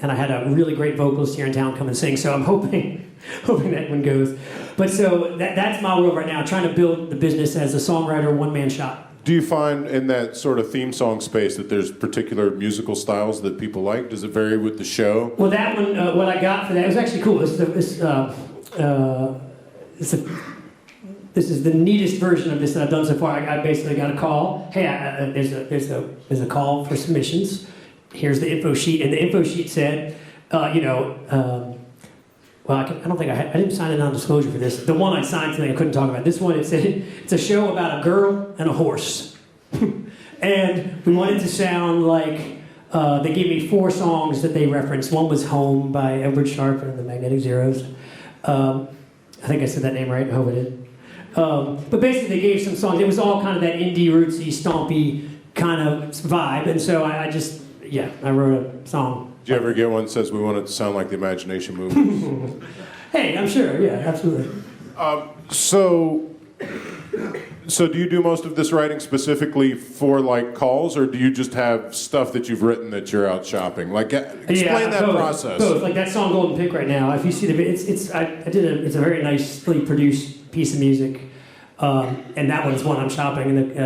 and I had a really great vocalist here in town come and sing. So I'm hoping that one goes. But so that's my world right now, trying to build the business as a songwriter, one-man shop.
Do you find in that sort of theme song space that there's particular musical styles that people like? Does it vary with the show?
Well, that one, what I got for that, it was actually cool. this is the neatest version of this that I've done so far. I basically got a call. Hey, there's a call for submissions. Here's the info sheet, and the info sheet said, well, I don't think I didn't sign a non-disclosure for this. The one I signed today, I couldn't talk about. This one, it said it's a show about a girl and a horse, and we wanted to sound like they gave me 4 songs that they referenced. One was "Home" by Edward Sharpe and the Magnetic Zeros. I think I said that name right. I hope I did. But basically, they gave some songs. It was all kind of that indie, rootsy, stompy kind of vibe, and so I wrote a song.
Did you ever get one that says we want it to sound like the Imagination Movement?
Hey, I'm sure. Yeah, absolutely.
So do you do most of this writing specifically for like calls, or do you just have stuff that you've written that you're out shopping? Like, explain that process.
Both. Like that song "Golden Pink" right now. If you see the video, it's a very nicely produced piece of music, and that one's one I'm shopping. And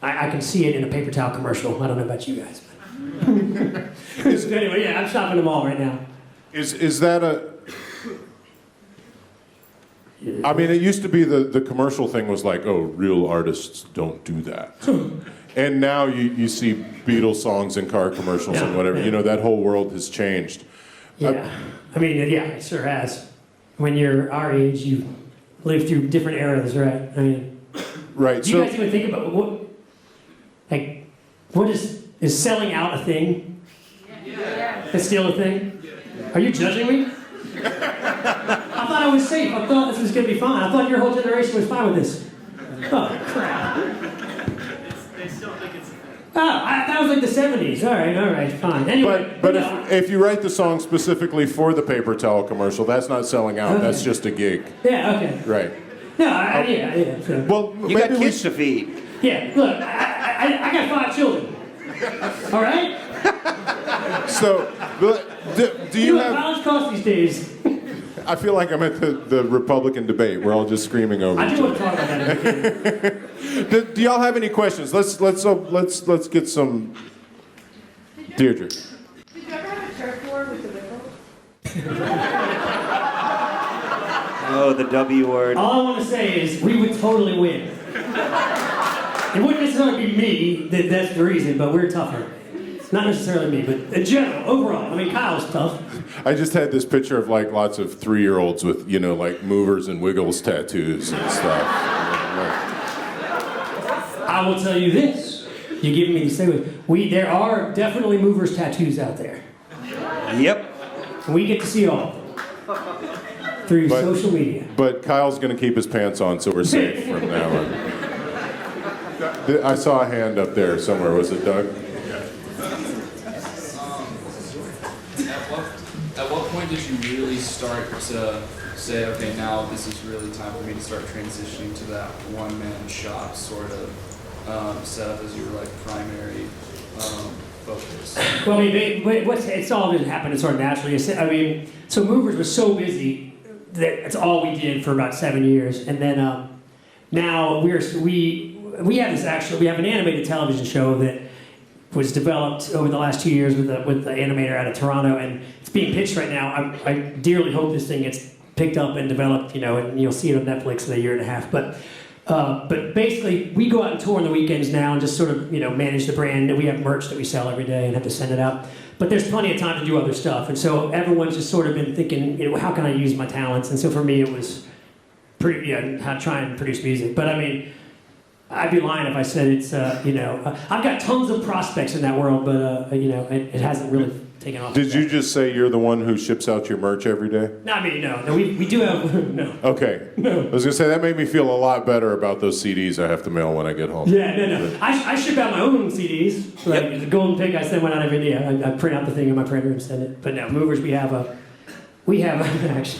I can see it in a paper towel commercial. I don't know about you guys, but anyway, yeah, I'm shopping them all right now.
Is that a? I mean, it used to be the commercial thing was like, oh, real artists don't do that. And now you see Beatles songs in car commercials and whatever.
Yeah.
You know, that whole world has changed.
Yeah. I mean, yeah, it sure has. When you're our age, you live through different eras, right? I mean,
right.
Do you guys even think about what is selling out a thing? Yeah. It's still a thing? Are you judging me? I thought I was safe. I thought this was going to be fine. I thought your whole generation was fine with this. Oh, crap.
They still think it's a thing.
That was like the 70s. All right, fine. Anyway.
But if you write the song specifically for the paper towel commercial, that's not selling out.
Okay.
That's just a gig.
Yeah, okay.
Right.
No, yeah. So.
Well,
you got kids to feed.
Yeah, look, I got 5 children. All right?
So, do you have...
college costs these days?
I feel like I'm at the Republican debate. We're all just screaming over
I
each
do
other.
want to talk about that.
Do y'all have any questions? Let's get some. Deirdre.
Did you ever have a turf war with the Wiggles?
Oh, the W word.
All I want to say is we would totally win. It wouldn't necessarily be me that's the reason, but we're tougher. Not necessarily me, but in general, overall. I mean, Kyle's tough.
I just had this picture of like lots of 3-year-olds with, you know, like movers and wiggles tattoos and stuff.
I will tell you this. You're giving me to say with. There are definitely movers tattoos out there.
Yep.
And we get to see all through social media.
But Kyle's going to keep his pants on, so we're safe from now on. I saw a hand up there somewhere. Was it Doug?
At what point did you really start to say, okay, now this is really time for me to start transitioning to that one-man shop sort of setup as your like primary focus?
Well, I mean, it's all just happened sort of naturally. I mean, so Movers was so busy that it's all we did for about 7 years, and then now we have an animated television show that was developed over the last 2 years with the animator out of Toronto, and it's being pitched right now. I dearly hope this thing gets picked up and developed, you know, and you'll see it on Netflix in a year and a half. But basically, we go out and tour on the weekends now and just sort of, you know, manage the brand. We have merch that we sell every day and have to send it out. But there's plenty of time to do other stuff, and so everyone's just sort of been thinking, you know, how can I use my talents? And so for me, it was how to try and produce music. But I mean, I'd be lying if I said it's, I've got tons of prospects in that world, but, it hasn't really taken off.
Did you just say you're the one who ships out your merch every day?
No, I mean, no, we do have, no.
Okay. No. I was going to say, that made me feel a lot better about those CDs I have to mail when I get home.
Yeah, no. I ship out my own CDs. Like the Golden Pig, I send one out every day. I print out the thing in my printer and send it. But no, Movers, we have a merch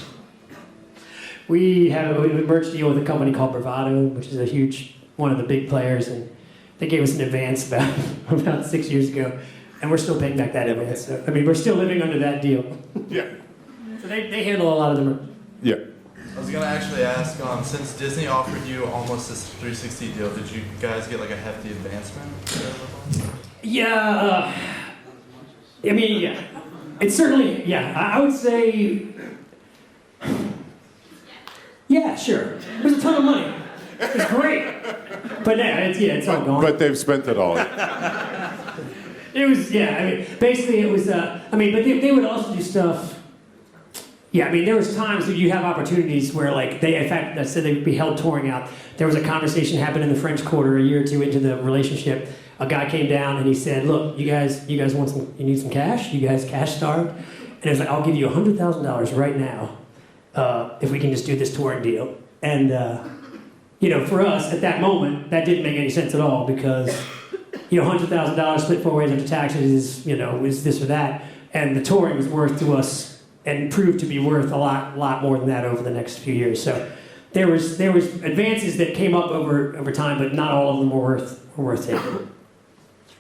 deal with a company called Bravado, which is one of the big players, and they gave us an advance about 6 years ago, and we're still paying back that advance. So, I mean, we're still living under that deal.
Yeah.
So they handle a lot of them.
Yeah.
I was gonna actually ask, since Disney offered you almost this 360 deal, did you guys get like a hefty advancement?
Yeah. I mean, yeah. It's certainly, yeah. I would say, yeah. Yeah, sure. It was a ton of money. It was great. But it's all gone.
But they've spent it all.
It was, basically it was, but they would also do stuff. Yeah, there was times that you have opportunities where, like, in fact, I said they'd be held touring out. There was a conversation happened in the French Quarter a year or two into the relationship. A guy came down and he said, look, you guys you need some cash? You guys cash starved? And it was like, I'll give you $100,000 right now if we can just do this touring deal. And, for us, at that moment, that didn't make any sense at all because, $100,000 split 4 ways after taxes is this or that. And the touring was worth to us and proved to be worth a lot more than that over the next few years. So there was advances that came up over time, but not all of them were worth taking.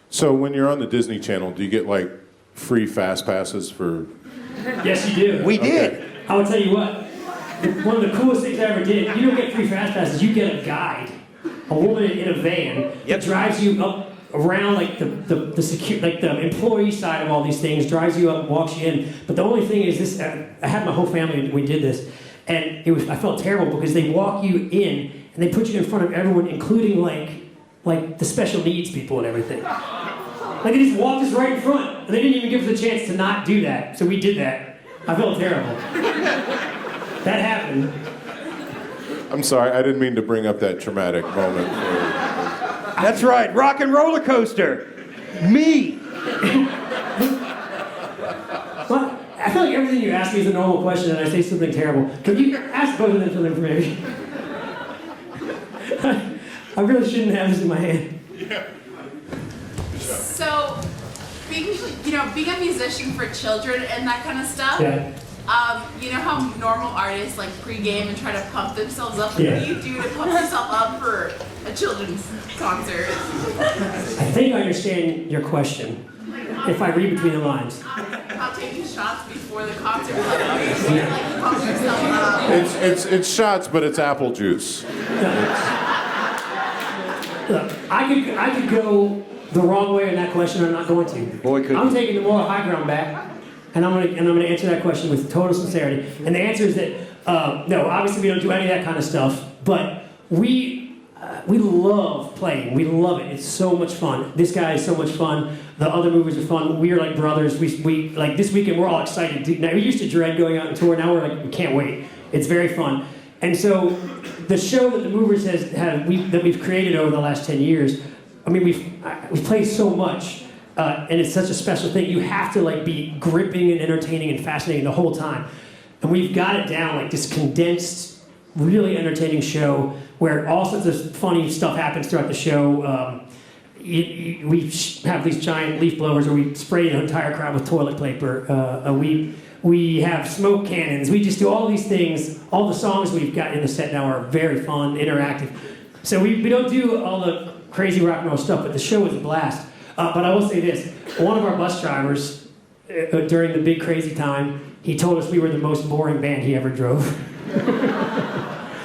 So when you're on the Disney Channel, do you get like free fast passes for?
Yes, you do.
We did.
I will tell you what. One of the coolest things I ever did. You don't get free fast passes. You get a guide, a woman in a van that drives you up around like the employee side of all these things, drives you up, walks you in. But the only thing is this: I had my whole family when we did this, and I felt terrible because they walk you in and they put you in front of everyone, including like the special needs people and everything. Like they just walked us right in front, and they didn't even give us a chance to not do that. So we did that. I felt terrible. That happened.
I'm sorry, I didn't mean to bring up that traumatic moment.
That's right, rock and roller coaster. Me.
Well, I feel like everything you ask me is a normal question, and I say something terrible. Can you ask both of them some information? I really shouldn't have this in my hand.
So, being a musician for children and that kind of stuff.
Yeah.
You know how normal artists like pregame and try to pump themselves up?
Yeah.
What do you do to pump yourself up for a children's concert?
I think I understand your question. If I read between the lines.
How taking shots before the concert? Like pump yourself up.
It's shots, but it's apple juice.
Look, I could go the wrong way in that question. I'm not going to.
Boy, could
I'm taking the moral high ground back, and I'm gonna answer that question with total sincerity. And the answer is that no, obviously we don't do any of that kind of stuff, but we love playing. We love it. It's so much fun. This guy is so much fun. The other movers are fun. We are like brothers. We like this weekend. We're all excited. We used to dread going out on tour. Now we're like we can't wait. It's very fun. And so the show that the movers that we've created over the last 10 years. I mean, we've played so much, and it's such a special thing. You have to like be gripping and entertaining and fascinating the whole time. And we've got it down like this condensed, really entertaining show where all sorts of funny stuff happens throughout the show. We have these giant leaf blowers where we spray the entire crowd with toilet paper. We have smoke cannons. We just do all these things. All the songs we've got in the set now are very fun, interactive. So we don't do all the crazy rock and roll stuff, but the show was a blast. But I will say this. One of our bus drivers, during the big crazy time, he told us we were the most boring band he ever drove.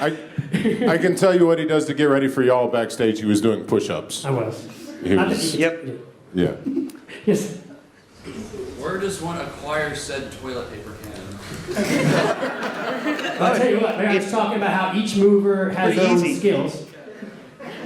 I can tell you what he does to get ready for y'all backstage. He was doing push-ups.
I was.
Yep.
Yeah.
Yes.
Where does one acquire said toilet paper can?
I'll tell you what, I was talking about how each mover has their own skills.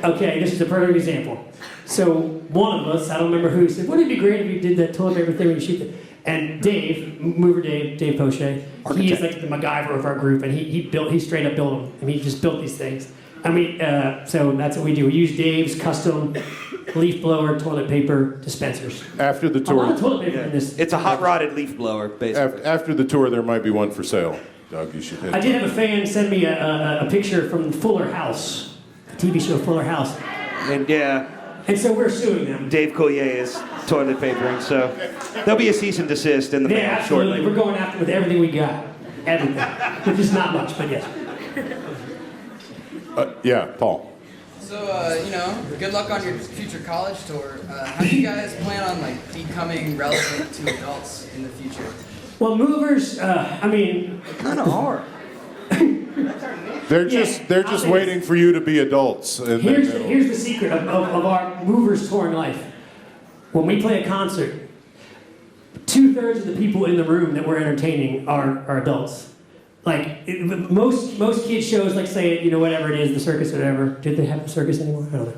Okay, this is a perfect example. So one of us, I don't remember who, said, wouldn't it be great if you did that toilet paper thing when you shoot it? And Dave Poche, he is like the MacGyver of our group, and he straight up built them. I mean, he just built these things. I mean, so that's what we do. We use Dave's custom leaf blower toilet paper dispensers.
After the tour,
a lot of toilet paper in this.
It's a hot rodded leaf blower, basically.
After the tour, there might be one for sale. Doug, you should hit.
I did have a fan send me a picture from Fuller House, the TV show Fuller House.
And yeah.
And so we're suing them.
Dave Collier is toilet papering, so there'll be a cease and desist in the mail
absolutely.
shortly.
We're going after with everything we got. Everything. Which is not much, but yes.
Yeah, Paul.
So, good luck on your future college tour. How do you guys plan on becoming relevant to adults in the future?
Well, movers,
kind of are.
They're just waiting for you to be adults.
Here's the secret of our movers touring life. When we play a concert, 2/3 of the people in the room that we're entertaining are adults. most kids shows, like say, whatever it is, the circus or whatever. Did they have the circus anymore? I don't know.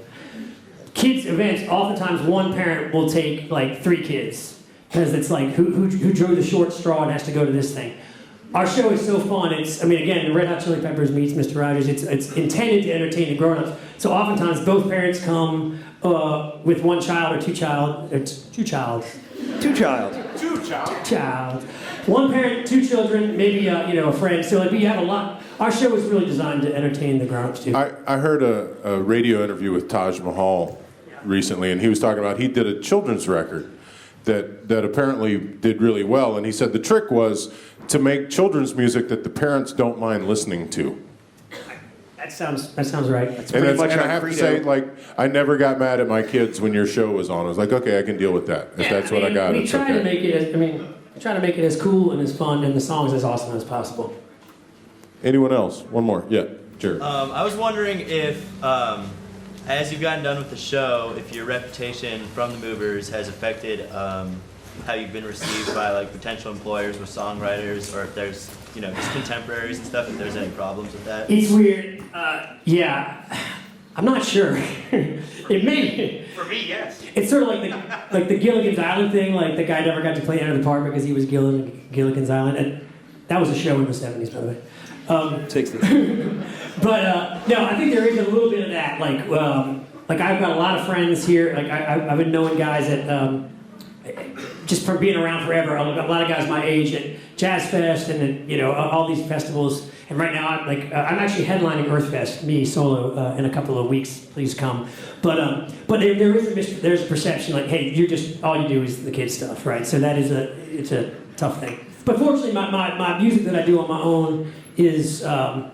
Kids events, oftentimes one parent will take like 3 kids because it's like who drew the short straw and has to go to this thing. Our show is so fun. Again, the Red Hot Chili Peppers meets Mr. Rogers. It's intended to entertain the grown-ups. So oftentimes both parents come with one child or two child. One parent, 2 children, maybe a friend. So like we have a lot. Our show is really designed to entertain the grown-ups too.
I heard a radio interview with Taj Mahal recently, and he was talking about he did a children's record that apparently did really well, and he said the trick was to make children's music that the parents don't mind listening to.
That sounds right.
And I have to say, like, I never got mad at my kids when your show was on. I was like, okay, I can deal with that. If that's what I got,
we
it's
try
okay.
to make it try to make it as cool and as fun and the songs as awesome as possible.
Anyone else? One more. Yeah, sure.
I was wondering if, as you've gotten done with the show, if your reputation from the movers has affected how you've been received by like potential employers with songwriters, or if there's just contemporaries and stuff. If there's any problems with that.
It's weird. Yeah, I'm not sure. It may.
For me, yes.
It's sort of like the Gilligan's Island thing. Like the guy never got to play End of the Park because he was Gilligan's Island, and that was a show in the '70s, by the way.
60s.
But no, I think there is a little bit of that. Like I've got a lot of friends here. Like I've been knowing guys at just from being around forever. A lot of guys my age at Jazz Fest and all these festivals. And right now I'm actually headlining Earth Fest, me solo, in a couple of weeks. Please come. But there's a perception like, hey, you're just all you do is the kid stuff, right? So that is it's a tough thing. But fortunately, my music that I do on my own is I'm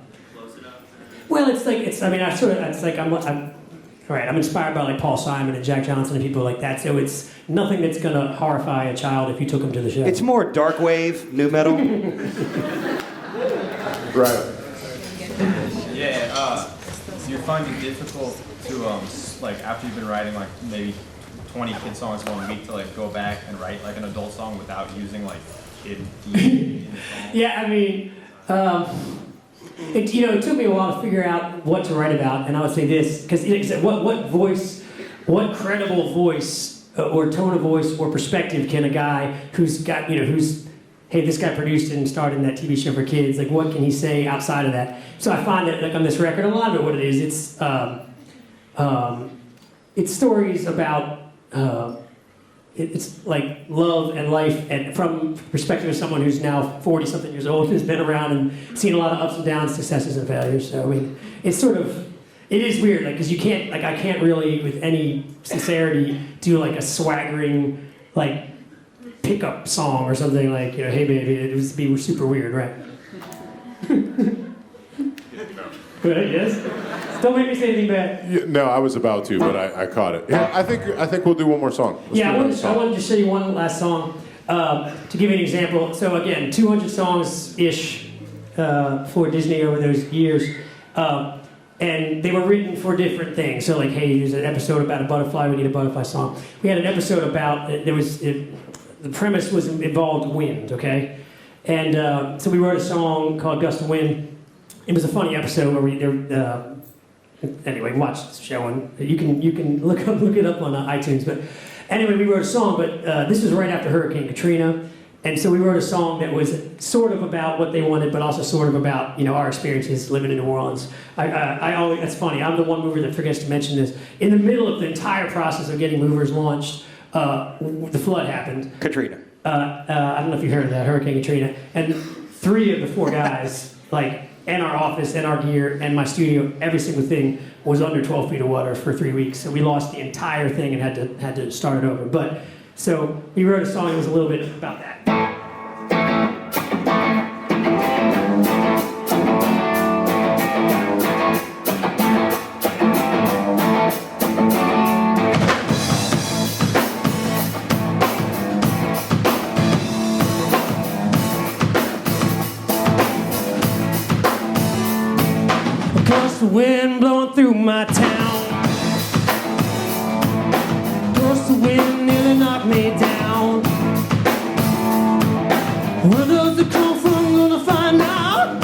inspired by like Paul Simon and Jack Johnson and people like that. So it's nothing that's gonna horrify a child if you took them to the show.
It's more dark wave, new metal.
Right.
Yeah. So you're finding it difficult to like after you've been writing like maybe 20 kid songs 1 week to like go back and write like an adult song without using like kid in the song?
Yeah, it took me a while to figure out what to write about, and I would say this because what credible voice or tone of voice or perspective can a guy who's hey, this guy produced and starred in that TV show for kids, like what can he say outside of that? So I find that like on this record, a lot of it, what it is, it's stories about it's like love and life, and from the perspective of someone who's now 40-something years old, who's been around and seen a lot of ups and downs, successes and failures. So it is weird, like because you can't, like I can't really, with any sincerity, do like a swaggering, like pickup song or something like hey baby. It would be super weird, right? Good, yes. Don't make me say anything bad.
Yeah, no, I was about to, but I caught it. Yeah, I think we'll do one more song.
I wanted to show you one last song to give you an example. So again, 200 songs-ish for Disney over those years. And they were written for different things. So like, hey, there's an episode about a butterfly, we need a butterfly song. We had an episode about, the premise involved wind, okay? And so we wrote a song called Gust of Wind. It was a funny episode where anyway, watch the show and you can look it up on iTunes. But anyway, we wrote a song, but this was right after Hurricane Katrina, and so we wrote a song that was sort of about what they wanted, but also sort of about our experiences living in New Orleans. I always, that's funny. I'm the one mover that forgets to mention this. In the middle of the entire process of getting Movers launched, the flood happened.
Katrina.
I don't know if you heard of that, Hurricane Katrina, and 3 of the 4 guys, and our office, and our gear, and my studio, every single thing was under 12 feet of water for 3 weeks. So we lost the entire thing and had to start it over. But so we wrote a song that was a little bit about that. The wind blowing through my town. Gust of wind nearly knocked me down. Where does it come from? Gonna find out.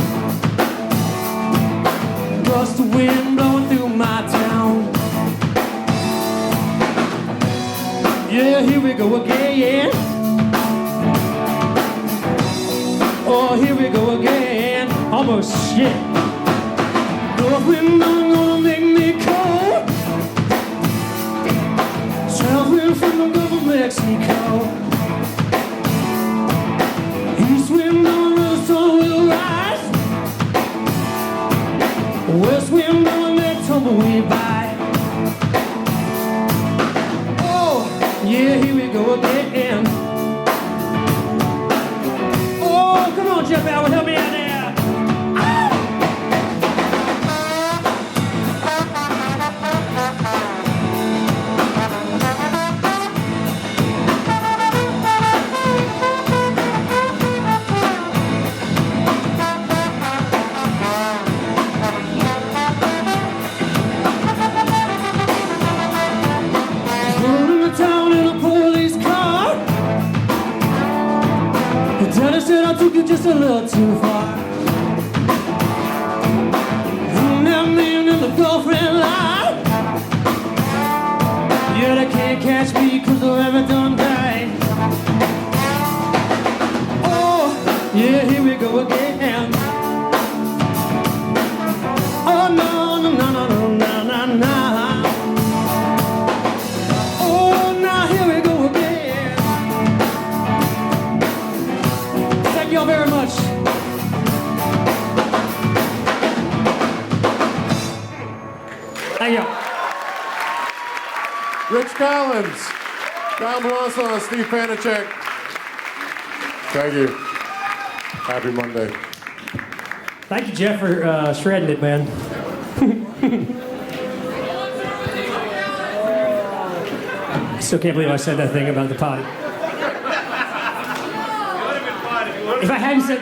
go again. Oh, here we go again. Almost shit. Girlfriend, I'm gonna make me cold. Traveling from the Gulf of Mexico. East wind on the sun will rise. West wind on that tumbleweed by. Oh, yeah, here we go again. Oh, come on, Jeff Allen, help me out there. Daddy said I took you just a little too far. And that man in the girlfriend line. Yeah, they can't catch me cause I haven't done right. Oh, yeah, here we go again. Oh, no, no, no, no, no, no, no. Oh, now here we go again. Thank you all very much. Thank you.
Rich Collins, Don Blanson, Steve Panicek. Thank you. Happy Monday.
Thank you, Jeff, for shredding it, man. Still can't believe I said that thing about the potty. If I hadn't said